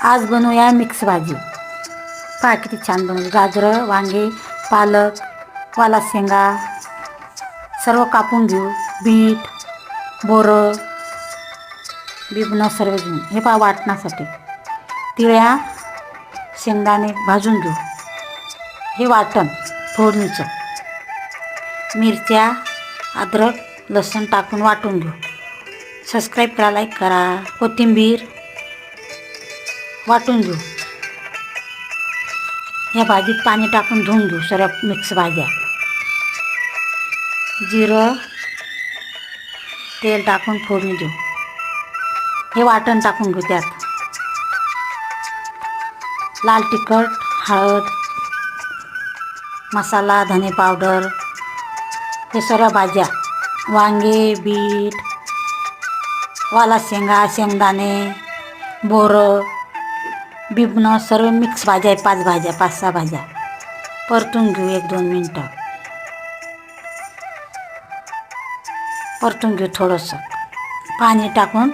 आज बनवूया मिक्स भाजी। पहा किती छान बनवली। गाजरं, वांगे, पालक, वाला शेंगा सर्व कापून घेऊ। बीट, बोरं, बिबणं सर्व घेऊन हे पहा वाटण्यासाठी। तिळ्या, शेंगदाणे भाजून घेऊ। हे वाटण फोडणीचं। मिरच्या, अद्रक, लसूण टाकून वाटून घेऊ। सबस्क्राईब करा, लाईक करा। कोथिंबीर वाटून घेऊ। या भाजीत पाणी टाकून धुवून घेऊ सर्व मिक्स भाज्या। जिरं, तेल टाकून फोडणी देऊ। हे वाटण टाकून घेऊ त्यात। लाल तिखट, हळद, मसाला, धने पावडर, हे सर्व भाज्या वांगे, बीट, वाला शेंगा, शेंगदाणे, बोरं, बिबणं सर्व मिक्स भाज्या आहे। 5 भाज्या, 5-6 भाज्या परतून घेऊ। 1-2 मिनटं परतून घेऊ। थोडंसं पाणी टाकून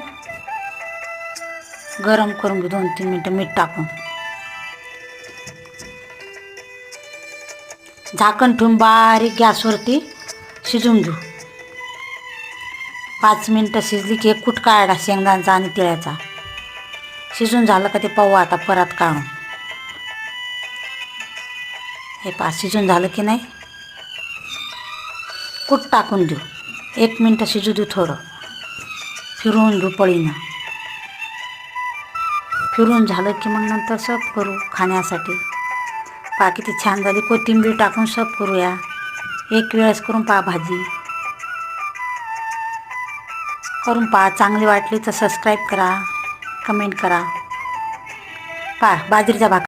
गरम करून घेऊ। 2-3 मिनटं मीठ टाकून झाकण ठेवून बारीक गॅसवरती शिजवून घेऊ। 5 मिनटं शिजली की एक कूट काढा शेंगदाण्याचा आणि तिळाचा। शिजून झालं का ते पाहू आता परत काढून। हे पहा शिजून झालं की नाही, कूट टाकून देऊ। 1 मिनटं शिजू देऊ। थोडं फिरवून घेऊ पळीनं। फिरून झालं की मग नंतर सर्व करू खाण्यासाठी। पहा किती छान झाली। कोथिंबीर टाकून सर्व करूया। एक वेळेस करून पहा भाजी। करून पहा, चांगली वाटली तर सबस्क्राईब करा, कमेंट करा। पहा बाजरीचा भाकर